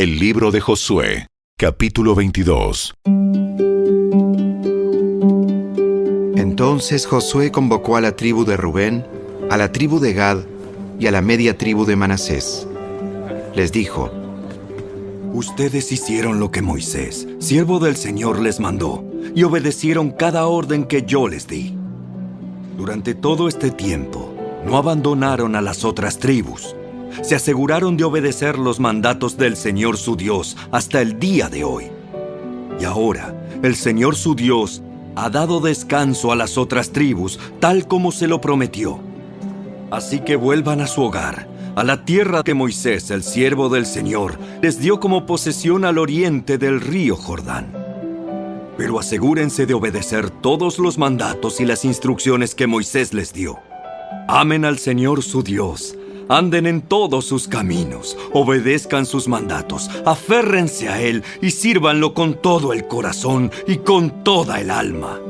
El libro de Josué, capítulo 22. Entonces Josué convocó a la tribu de Rubén, a la tribu de Gad y a la media tribu de Manasés. Les dijo: Ustedes hicieron lo que Moisés, siervo del Señor, les mandó, y obedecieron cada orden que yo les di. Durante todo este tiempo, no abandonaron a las otras tribus. Se aseguraron de obedecer los mandatos del Señor su Dios hasta el día de hoy. Y ahora, el Señor su Dios ha dado descanso a las otras tribus, tal como se lo prometió. Así que vuelvan a su hogar, a la tierra que Moisés, el siervo del Señor, les dio como posesión al oriente del río Jordán. Pero asegúrense de obedecer todos los mandatos y las instrucciones que Moisés les dio. Amen al Señor su Dios, anden en todos sus caminos, obedezcan sus mandatos, aférrense a Él y sírvanlo con todo el corazón y con toda el alma.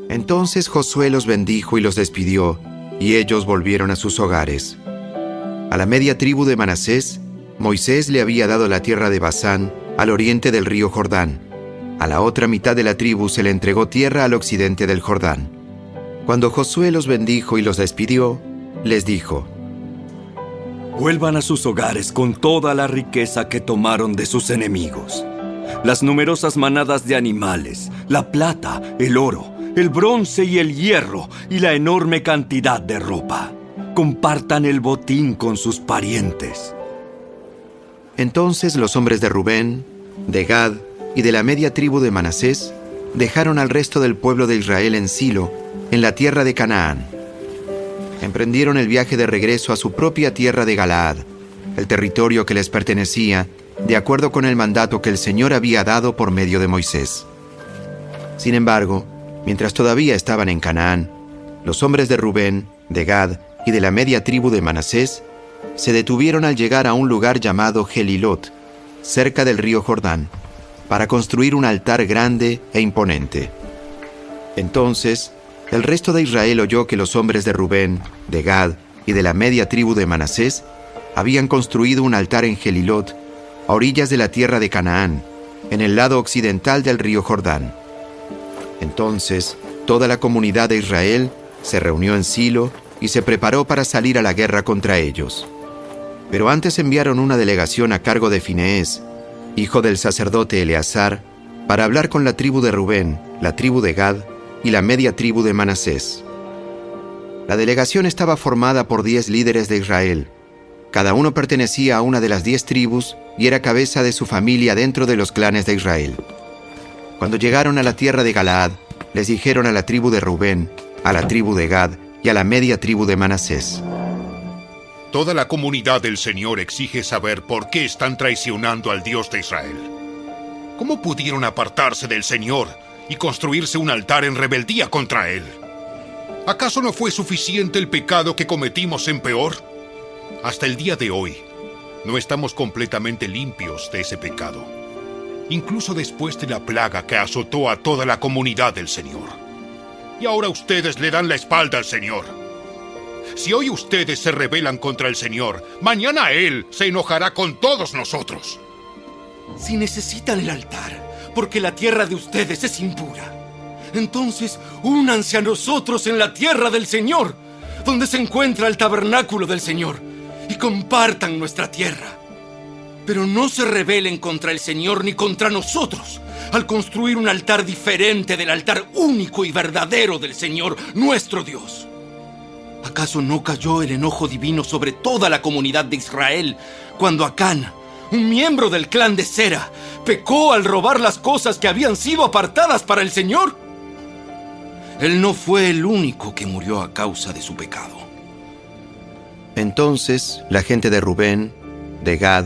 Entonces Josué los bendijo y los despidió, y ellos volvieron a sus hogares. A la media tribu de Manasés, Moisés le había dado la tierra de Basán, al oriente del río Jordán. A la otra mitad de la tribu se le entregó tierra al occidente del Jordán. Cuando Josué los bendijo y los despidió, les dijo: Vuelvan a sus hogares con toda la riqueza que tomaron de sus enemigos. Las numerosas manadas de animales, la plata, el oro, el bronce y el hierro, y la enorme cantidad de ropa. Compartan el botín con sus parientes. Entonces los hombres de Rubén, de Gad y de la media tribu de Manasés dejaron al resto del pueblo de Israel en Silo, en la tierra de Canaán. Emprendieron el viaje de regreso a su propia tierra de Galaad, el territorio que les pertenecía, de acuerdo con el mandato que el Señor había dado por medio de Moisés. Sin embargo, mientras todavía estaban en Canaán, los hombres de Rubén, de Gad y de la media tribu de Manasés se detuvieron al llegar a un lugar llamado Gelilot, cerca del río Jordán, para construir un altar grande e imponente. Entonces, el resto de Israel oyó que los hombres de Rubén, de Gad y de la media tribu de Manasés habían construido un altar en Gelilot, a orillas de la tierra de Canaán, en el lado occidental del río Jordán. Entonces, toda la comunidad de Israel se reunió en Silo y se preparó para salir a la guerra contra ellos. Pero antes enviaron una delegación a cargo de Fineés, hijo del sacerdote Eleazar, para hablar con la tribu de Rubén, la tribu de Gad y la media tribu de Manasés. La delegación estaba formada por 10 líderes de Israel. Cada uno pertenecía a una de las 10 tribus y era cabeza de su familia dentro de los clanes de Israel. Cuando llegaron a la tierra de Galaad, les dijeron a la tribu de Rubén, a la tribu de Gad y a la media tribu de Manasés: Toda la comunidad del Señor exige saber por qué están traicionando al Dios de Israel. ¿Cómo pudieron apartarse del Señor y construirse un altar en rebeldía contra Él? ¿Acaso no fue suficiente el pecado que cometimos en Peor? Hasta el día de hoy, no estamos completamente limpios de ese pecado, incluso después de la plaga que azotó a toda la comunidad del Señor. Y ahora ustedes le dan la espalda al Señor. Si hoy ustedes se rebelan contra el Señor, mañana Él se enojará con todos nosotros. Si necesitan el altar, porque la tierra de ustedes es impura, entonces únanse a nosotros en la tierra del Señor, donde se encuentra el tabernáculo del Señor, y compartan nuestra tierra. Pero no se rebelen contra el Señor ni contra nosotros, al construir un altar diferente del altar único y verdadero del Señor, nuestro Dios. ¿Acaso no cayó el enojo divino sobre toda la comunidad de Israel cuando Acán, un miembro del clan de Sera, pecó al robar las cosas que habían sido apartadas para el Señor? Él no fue el único que murió a causa de su pecado. Entonces la gente de Rubén, de Gad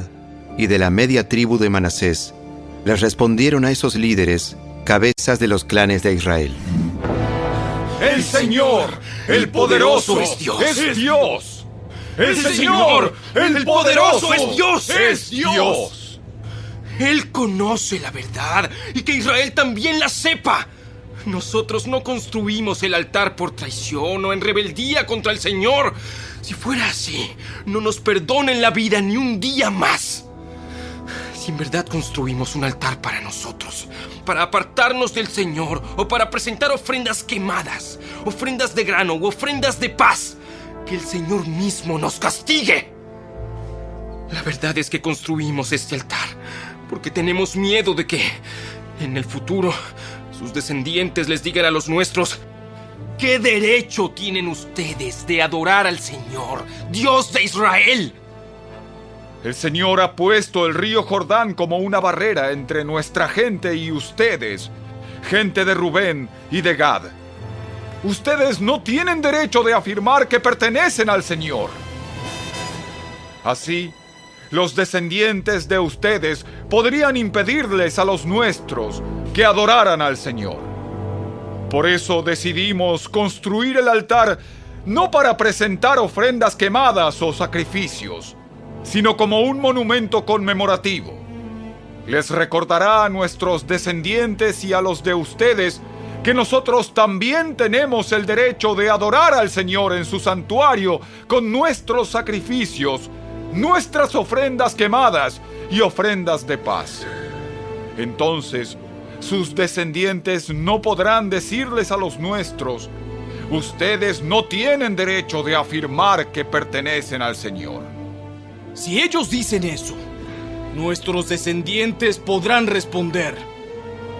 y de la media tribu de Manasés les respondieron a esos líderes, cabezas de los clanes de Israel: ¡El Señor, el poderoso, es Dios! ¡Es Dios! ¡El Señor, el poderoso, es Dios! ¡Es Dios! Él conoce la verdad y que Israel también la sepa. Nosotros no construimos el altar por traición o en rebeldía contra el Señor. Si fuera así, no nos perdonen la vida ni un día más. Si en verdad construimos un altar para nosotros, para apartarnos del Señor o para presentar ofrendas quemadas, ofrendas de grano u ofrendas de paz, que el Señor mismo nos castigue. La verdad es que construimos este altar porque tenemos miedo de que, en el futuro, sus descendientes les digan a los nuestros: ¿qué derecho tienen ustedes de adorar al Señor, Dios de Israel? El Señor ha puesto el río Jordán como una barrera entre nuestra gente y ustedes, gente de Rubén y de Gad. Ustedes no tienen derecho de afirmar que pertenecen al Señor. Así, los descendientes de ustedes podrían impedirles a los nuestros que adoraran al Señor. Por eso decidimos construir el altar no para presentar ofrendas quemadas o sacrificios, sino como un monumento conmemorativo. Les recordará a nuestros descendientes y a los de ustedes que nosotros también tenemos el derecho de adorar al Señor en su santuario con nuestros sacrificios, nuestras ofrendas quemadas y ofrendas de paz. Entonces, sus descendientes no podrán decirles a los nuestros: ustedes no tienen derecho de afirmar que pertenecen al Señor. Si ellos dicen eso, nuestros descendientes podrán responder: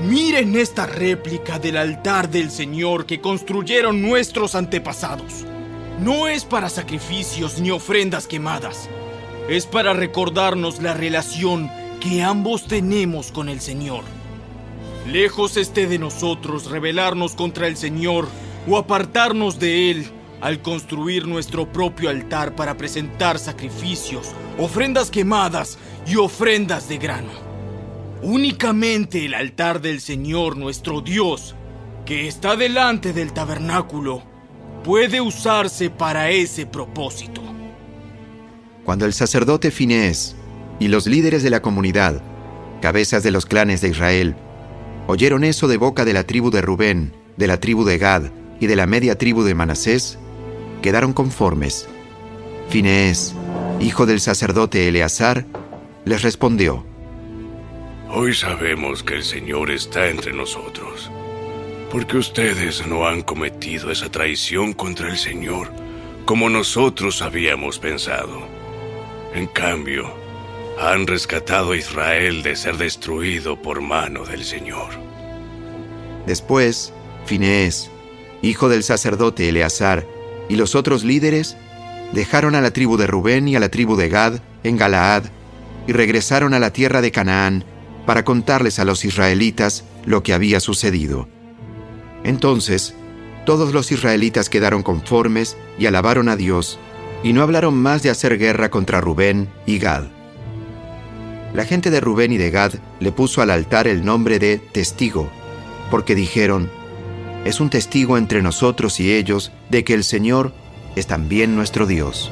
miren esta réplica del altar del Señor que construyeron nuestros antepasados. No es para sacrificios ni ofrendas quemadas. Es para recordarnos la relación que ambos tenemos con el Señor. Lejos esté de nosotros rebelarnos contra el Señor o apartarnos de Él al construir nuestro propio altar para presentar sacrificios, ofrendas quemadas y ofrendas de grano. Únicamente el altar del Señor nuestro Dios, que está delante del tabernáculo, puede usarse para ese propósito. Cuando el sacerdote Finehés y los líderes de la comunidad, cabezas de los clanes de Israel, oyeron eso de boca de la tribu de Rubén, de la tribu de Gad y de la media tribu de Manasés, quedaron conformes. Finehés, hijo del sacerdote Eleazar, les respondió: Hoy sabemos que el Señor está entre nosotros, porque ustedes no han cometido esa traición contra el Señor como nosotros habíamos pensado. En cambio, han rescatado a Israel de ser destruido por mano del Señor. Después, Finehés, hijo del sacerdote Eleazar, y los otros líderes dejaron a la tribu de Rubén y a la tribu de Gad en Galaad y regresaron a la tierra de Canaán para contarles a los israelitas lo que había sucedido. Entonces, todos los israelitas quedaron conformes y alabaron a Dios, y no hablaron más de hacer guerra contra Rubén y Gad. La gente de Rubén y de Gad le puso al altar el nombre de Testigo, porque dijeron: es un testigo entre nosotros y ellos de que el Señor es también nuestro Dios.